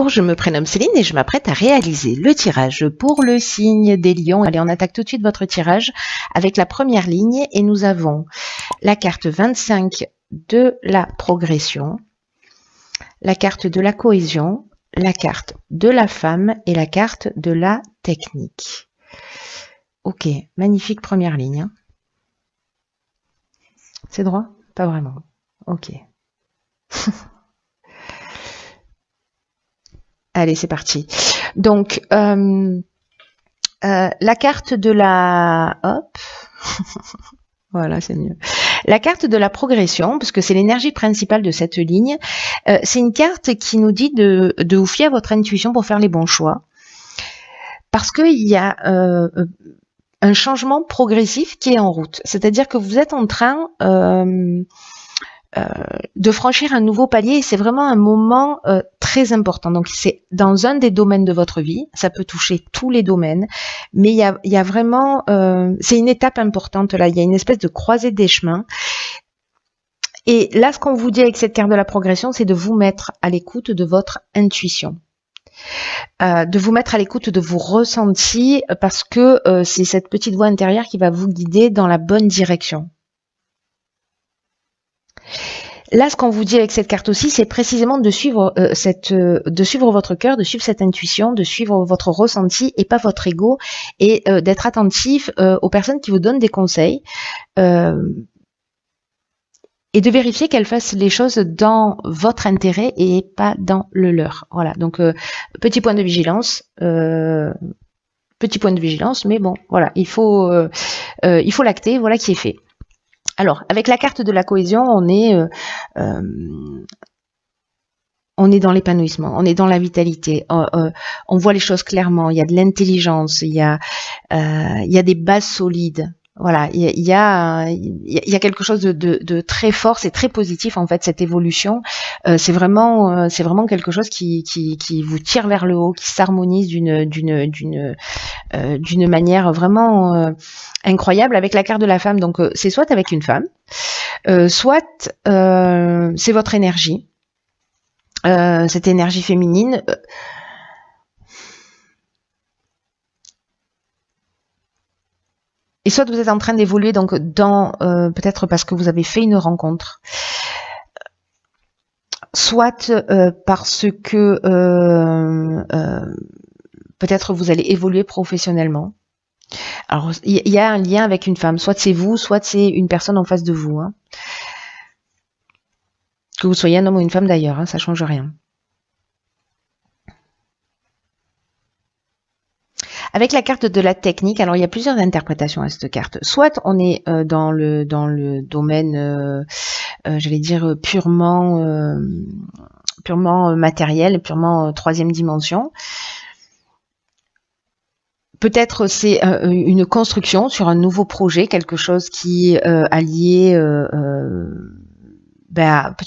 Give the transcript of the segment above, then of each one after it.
Bonjour, je me prénomme Céline et je m'apprête à réaliser le tirage pour le signe des lions. Allez, on attaque tout de suite votre tirage avec la première ligne et nous avons la carte 25 de la progression, la carte de la cohésion, la carte de la femme et la carte de la technique. Ok, magnifique première ligne. C'est droit? Pas vraiment. Ok. Allez, c'est parti. Donc, la carte de la... Hop. Voilà, c'est mieux. La carte de la progression, parce que c'est l'énergie principale de cette ligne, c'est une carte qui nous dit de vous fier à votre intuition pour faire les bons choix. Parce qu'il y a un changement progressif qui est en route. C'est-à-dire que vous êtes en train... de franchir un nouveau palier et c'est vraiment un moment très important. Donc c'est dans un des domaines de votre vie, ça peut toucher tous les domaines, mais il y a vraiment, c'est une étape importante là, il y a une espèce de croisée des chemins. Et là, ce qu'on vous dit avec cette carte de la progression, c'est de vous mettre à l'écoute de votre intuition. De vous mettre à l'écoute de vos ressentis parce que c'est cette petite voix intérieure qui va vous guider dans la bonne direction. Là, ce qu'on vous dit avec cette carte aussi, c'est précisément de suivre de suivre votre cœur, de suivre cette intuition, de suivre votre ressenti et pas votre ego, et d'être attentif aux personnes qui vous donnent des conseils et de vérifier qu'elles fassent les choses dans votre intérêt et pas dans le leur. Voilà. Donc petit point de vigilance. Mais bon, voilà, il faut l'acter. Voilà qui est fait. Alors, avec la carte de la cohésion, on est dans l'épanouissement, on est dans la vitalité, on voit les choses clairement, il y a de l'intelligence, il y a des bases solides. Voilà, il y a quelque chose de très fort, c'est très positif en fait cette évolution. C'est vraiment quelque chose qui vous tire vers le haut, qui s'harmonise d'une manière vraiment incroyable avec la carte de la femme. Donc c'est soit avec une femme, soit c'est votre énergie, cette énergie féminine. Et soit vous êtes en train d'évoluer donc dans peut-être parce que vous avez fait une rencontre, soit parce que peut-être vous allez évoluer professionnellement. Alors il y a un lien avec une femme, soit c'est vous, soit c'est une personne en face de vous. Hein. Que vous soyez un homme ou une femme d'ailleurs, hein, ça change rien. Avec la carte de la technique, alors il y a plusieurs interprétations à cette carte. Soit on est dans le domaine, j'allais dire purement matériel, purement troisième dimension. Peut-être c'est une construction sur un nouveau projet, quelque chose qui est allié, je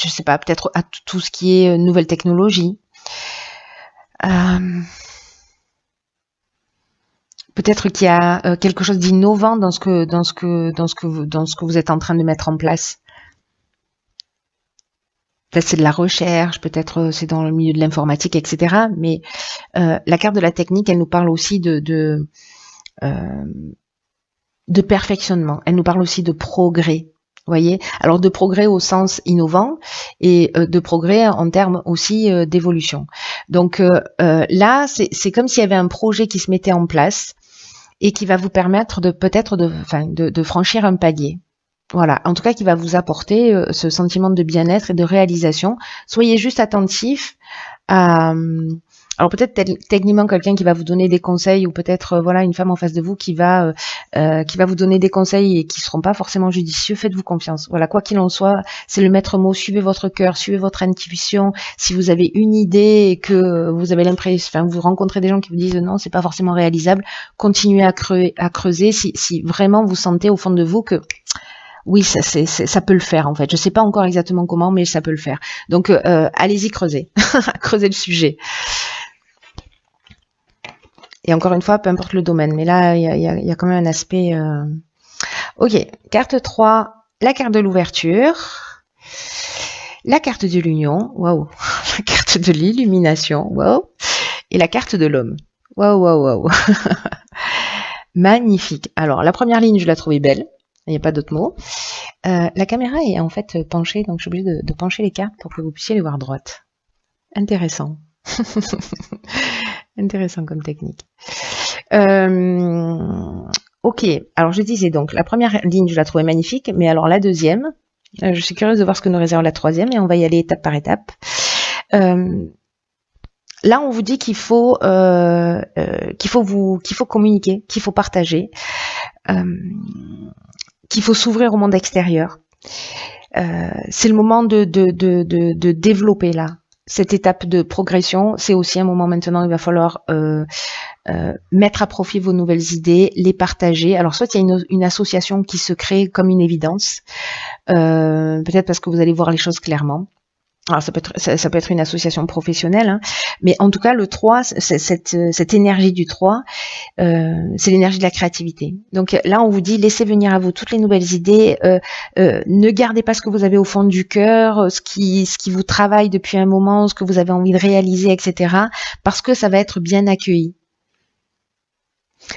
sais pas, peut-être à tout ce qui est nouvelle technologie. Peut-être qu'il y a quelque chose d'innovant dans ce que vous êtes en train de mettre en place. Peut-être c'est de la recherche, peut-être c'est dans le milieu de l'informatique, etc. Mais la carte de la technique, elle nous parle aussi de perfectionnement. Elle nous parle aussi de progrès. Voyez, alors de progrès au sens innovant et de progrès en termes aussi d'évolution. Donc là, c'est comme s'il y avait un projet qui se mettait en place et qui va vous permettre de franchir un palier. Voilà, en tout cas qui va vous apporter ce sentiment de bien-être et de réalisation. Soyez juste attentifs à... Alors peut-être techniquement quelqu'un qui va vous donner des conseils ou peut-être voilà une femme en face de vous qui va vous donner des conseils et qui seront pas forcément judicieux. Faites-vous confiance. Voilà, quoi qu'il en soit, c'est le maître mot. Suivez votre cœur, suivez votre intuition. Si vous avez une idée et que vous avez l'impression, vous rencontrez des gens qui vous disent non, c'est pas forcément réalisable, continuez à creuser. Si vraiment vous sentez au fond de vous que oui, ça peut le faire en fait. Je sais pas encore exactement comment, mais ça peut le faire. Donc allez-y creuser, creuser le sujet. Et encore une fois, peu importe le domaine, mais là, il y a quand même un aspect... Ok, carte 3, la carte de l'ouverture, la carte de l'union, waouh, la carte carte de l'illumination, wow, et la carte de l'homme. Waouh, waouh, waouh. Magnifique. Alors, la première ligne, je la trouvais belle. Il n'y a pas d'autre mot. La caméra est en fait penchée, donc je suis obligée de pencher les cartes pour que vous puissiez les voir droites. Intéressant. Intéressant comme technique. Ok, alors je disais donc, la première ligne, je la trouvais magnifique, mais alors la deuxième, je suis curieuse de voir ce que nous réserve la troisième, et on va y aller étape par étape. Là, on vous dit qu'il faut communiquer, qu'il faut partager, qu'il faut s'ouvrir au monde extérieur. C'est le moment de développer là. Cette étape de progression, c'est aussi un moment maintenant où il va falloir mettre à profit vos nouvelles idées, les partager. Alors soit il y a une association qui se crée comme une évidence, peut-être parce que vous allez voir les choses clairement. Alors ça peut être une association professionnelle, hein, mais en tout cas le 3, cette énergie du 3, c'est l'énergie de la créativité. Donc là on vous dit laissez venir à vous toutes les nouvelles idées, ne gardez pas ce que vous avez au fond du cœur, ce qui vous travaille depuis un moment, ce que vous avez envie de réaliser, etc. parce que ça va être bien accueilli.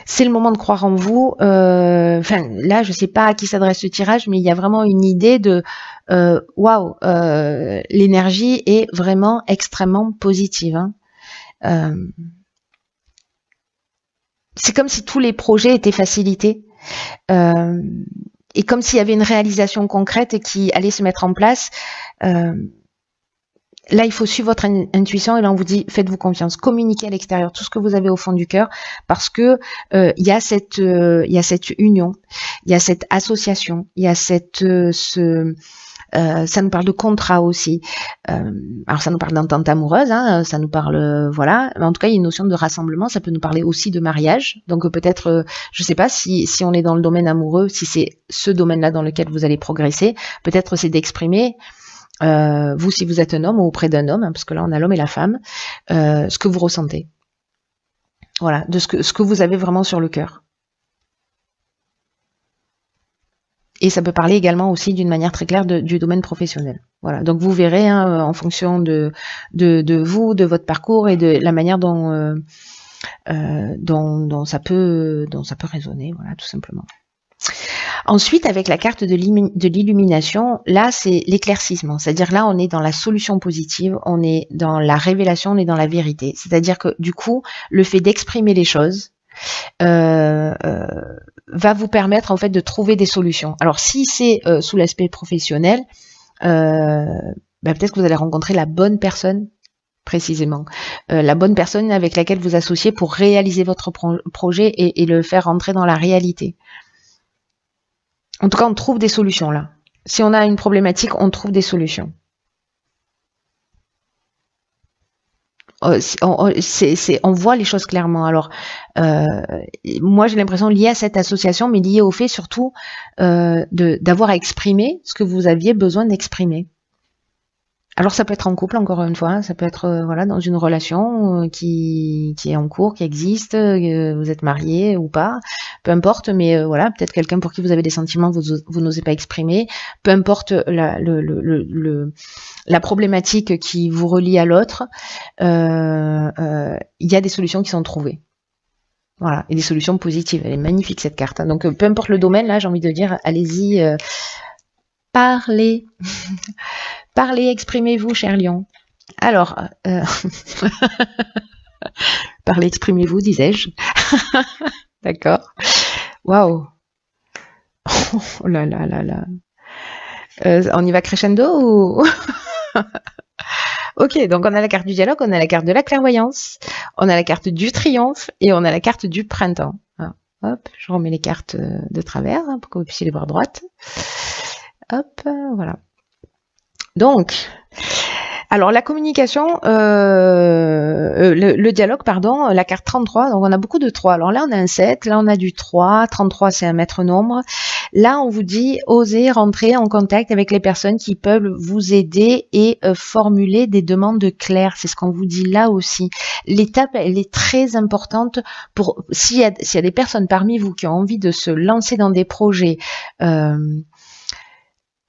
C'est le moment de croire en vous. Enfin, là, je sais pas à qui s'adresse ce tirage, mais il y a vraiment une idée de waouh, l'énergie est vraiment extrêmement positive. Hein. C'est comme si tous les projets étaient facilités. Et comme s'il y avait une réalisation concrète qui allait se mettre en place. Là, il faut suivre votre intuition et là, on vous dit, faites-vous confiance, communiquez à l'extérieur tout ce que vous avez au fond du cœur parce que il y a cette union, il y a cette association, il y a ça nous parle de contrat aussi. Alors, ça nous parle d'entente amoureuse, hein, ça nous parle, voilà. Mais en tout cas, il y a une notion de rassemblement. Ça peut nous parler aussi de mariage. Donc, peut-être, je sais pas si on est dans le domaine amoureux, si c'est ce domaine-là dans lequel vous allez progresser. Peut-être c'est d'exprimer. Vous, si vous êtes un homme ou auprès d'un homme, hein, parce que là on a l'homme et la femme, ce que vous ressentez. Voilà, de ce que vous avez vraiment sur le cœur. Et ça peut parler également aussi d'une manière très claire du domaine professionnel. Voilà, donc vous verrez hein, en fonction de vous, de votre parcours et de la manière dont ça peut résonner, voilà, tout simplement. Ensuite, avec la carte de l'illumination, là, c'est l'éclaircissement. C'est-à-dire là, on est dans la solution positive, on est dans la révélation, on est dans la vérité. C'est-à-dire que du coup, le fait d'exprimer les choses va vous permettre en fait de trouver des solutions. Alors, si c'est sous l'aspect professionnel, peut-être que vous allez rencontrer la bonne personne précisément, la bonne personne avec laquelle vous associez pour réaliser votre projet et le faire rentrer dans la réalité. En tout cas, on trouve des solutions là. Si on a une problématique, on trouve des solutions. On voit les choses clairement. Alors, moi, j'ai l'impression liée à cette association, mais liée au fait surtout d'avoir à exprimer ce que vous aviez besoin d'exprimer. Alors ça peut être en couple encore une fois, hein, ça peut être voilà dans une relation qui est en cours, qui existe, vous êtes marié ou pas, peu importe, mais voilà peut-être quelqu'un pour qui vous avez des sentiments que vous n'osez pas exprimer, peu importe la problématique qui vous relie à l'autre, il y a des solutions qui sont trouvées. Voilà, et des solutions positives. Elle est magnifique cette carte. Hein. Donc peu importe le domaine, là j'ai envie de dire, allez-y, parlez. Parlez, exprimez-vous, cher lion. Alors, parlez, exprimez-vous, disais-je. D'accord. Waouh. Oh là là là là. On y va crescendo ou Ok, donc on a la carte du dialogue, on a la carte de la clairvoyance, on a la carte du triomphe et on a la carte du printemps. Alors, hop, je remets les cartes de travers hein, pour que vous puissiez les voir droites. Hop, voilà. Donc, alors la communication, le dialogue, pardon, la carte 33, donc on a beaucoup de 3. Alors là, on a un 7, là, on a du 3, 33, c'est un maître nombre. Là, on vous dit, osez rentrer en contact avec les personnes qui peuvent vous aider et formuler des demandes claires. C'est ce qu'on vous dit là aussi. L'étape, elle est très importante pour, s'il y a des personnes parmi vous qui ont envie de se lancer dans des projets,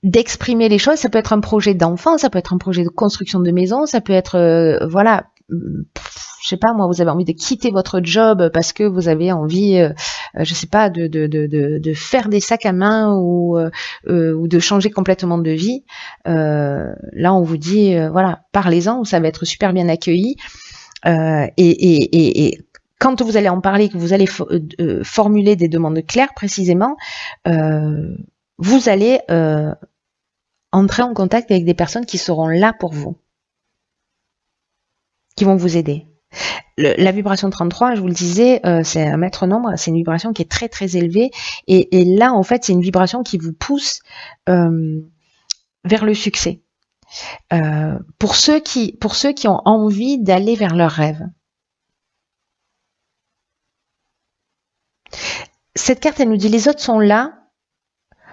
d'exprimer les choses. Ça peut être un projet d'enfant, ça peut être un projet de construction de maison, ça peut être, voilà, je sais pas moi, vous avez envie de quitter votre job parce que vous avez envie, je sais pas, de faire des sacs à main ou de changer complètement de vie. Là, on vous dit, voilà, parlez-en, ça va être super bien accueilli. Et quand vous allez en parler, que vous allez formuler des demandes claires précisément, vous allez entrer en contact avec des personnes qui seront là pour vous, qui vont vous aider. La vibration 33, je vous le disais, c'est un maître nombre, c'est une vibration qui est très très élevée, et là en fait c'est une vibration qui vous pousse vers le succès. Pour ceux qui ont envie d'aller vers leurs rêves. Cette carte, elle nous dit les autres sont là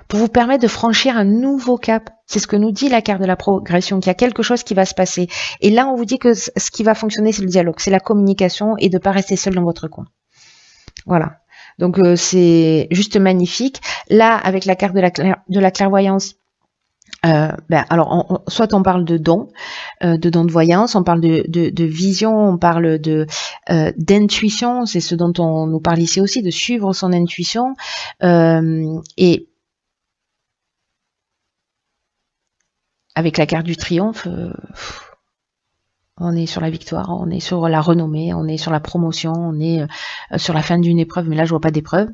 pour vous permettre de franchir un nouveau cap. C'est ce que nous dit la carte de la progression, qu'il y a quelque chose qui va se passer. Et là, on vous dit que ce qui va fonctionner, c'est le dialogue, c'est la communication et de ne pas rester seul dans votre coin. Voilà. Donc, c'est juste magnifique. Là, avec la carte de la clairvoyance, alors, soit on parle de dons de voyance, on parle de vision, on parle d'intuition, c'est ce dont on nous parle ici aussi, de suivre son intuition, et avec la carte du triomphe, on est sur la victoire, on est sur la renommée, on est sur la promotion, on est sur la fin d'une épreuve, mais là je vois pas d'épreuve.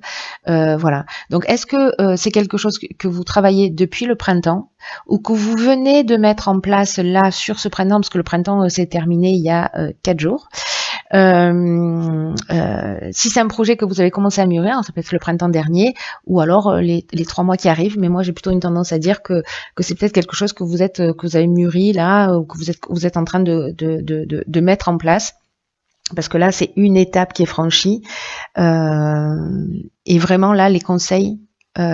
Voilà. Donc est-ce que c'est quelque chose que vous travaillez depuis le printemps ou que vous venez de mettre en place là sur ce printemps, parce que le printemps s'est terminé il y a 4 jours. Si c'est un projet que vous avez commencé à mûrir, ça peut être le printemps dernier, ou alors les 3 mois qui arrivent, mais moi j'ai plutôt une tendance à dire que c'est peut-être quelque chose que vous avez mûri là, ou que vous êtes en train de mettre en place. Parce que là, c'est une étape qui est franchie. Et vraiment, là, les conseils,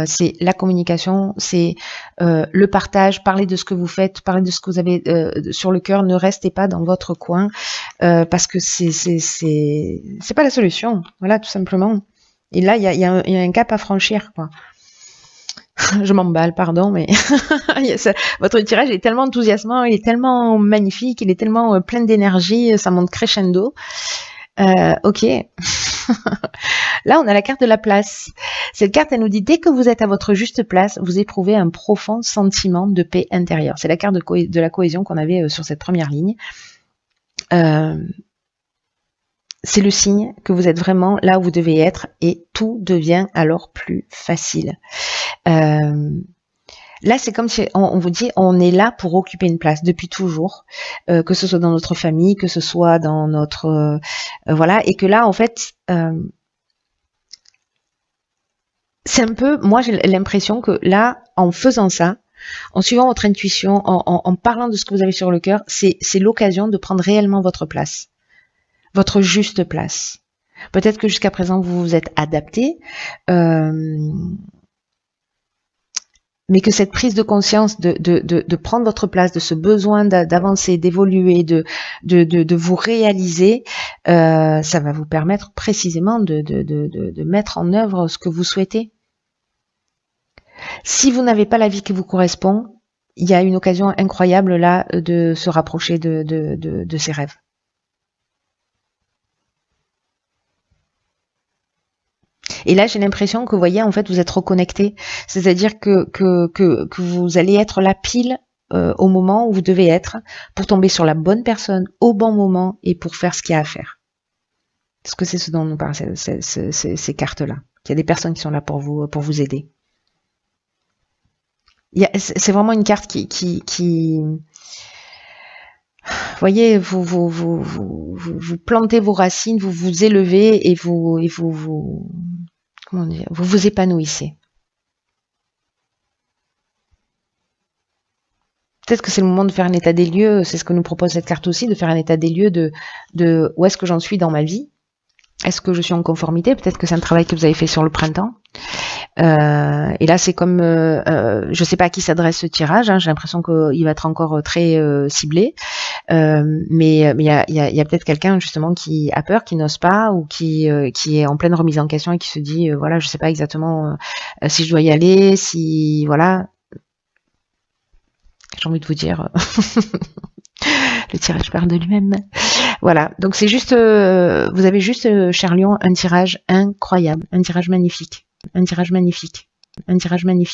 c'est la communication, c'est le partage, parler de ce que vous faites, parler de ce que vous avez sur le cœur. Ne restez pas dans votre coin, parce que c'est pas la solution. Voilà, tout simplement. Et là, il y a un cap à franchir, quoi. Je m'emballe, pardon, mais votre tirage est tellement enthousiasmant, il est tellement magnifique, il est tellement plein d'énergie, ça monte crescendo. Ok. Là, on a la carte de la place. Cette carte, elle nous dit, dès que vous êtes à votre juste place, vous éprouvez un profond sentiment de paix intérieure. C'est la carte de la cohésion qu'on avait sur cette première ligne. C'est le signe que vous êtes vraiment là où vous devez être et tout devient alors plus facile. Là, c'est comme si on vous dit, on est là pour occuper une place depuis toujours, que ce soit dans notre famille, que ce soit dans notre... voilà, et que là, en fait, c'est un peu... Moi, j'ai l'impression que là, en faisant ça, en suivant votre intuition, en parlant de ce que vous avez sur le cœur, c'est l'occasion de prendre réellement votre place, votre juste place. Peut-être que jusqu'à présent, vous vous êtes adapté, mais que cette prise de conscience de prendre votre place, de ce besoin d'avancer, d'évoluer, de vous réaliser, ça va vous permettre précisément de mettre en œuvre ce que vous souhaitez. Si vous n'avez pas la vie qui vous correspond, il y a une occasion incroyable là de se rapprocher de ses rêves. Et là, j'ai l'impression que, vous voyez, en fait, vous êtes reconnecté. C'est-à-dire que vous allez être là pile au moment où vous devez être pour tomber sur la bonne personne au bon moment et pour faire ce qu'il y a à faire. Parce que c'est ce dont nous parlent ces cartes-là. Il y a des personnes qui sont là pour vous aider. C'est vraiment une carte qui vous voyez, vous plantez vos racines, vous vous élevez et comment dire, vous vous épanouissez. Peut-être que c'est le moment de faire un état des lieux, c'est ce que nous propose cette carte aussi, de faire un état des lieux de où est-ce que j'en suis dans ma vie. Est-ce que je suis en conformité? Peut-être que c'est un travail que vous avez fait sur le printemps. Et là, c'est comme, je sais pas à qui s'adresse ce tirage, hein, j'ai l'impression qu'il va être encore très ciblé, mais il y a peut-être quelqu'un justement qui a peur, qui n'ose pas, ou qui est en pleine remise en question et qui se dit, voilà, je sais pas exactement si je dois y aller, si voilà. J'ai envie de vous dire, le tirage parle de lui-même. Voilà, donc c'est juste, vous avez juste, cher Lion, un tirage incroyable, un tirage magnifique, un tirage magnifique, un tirage magnifique.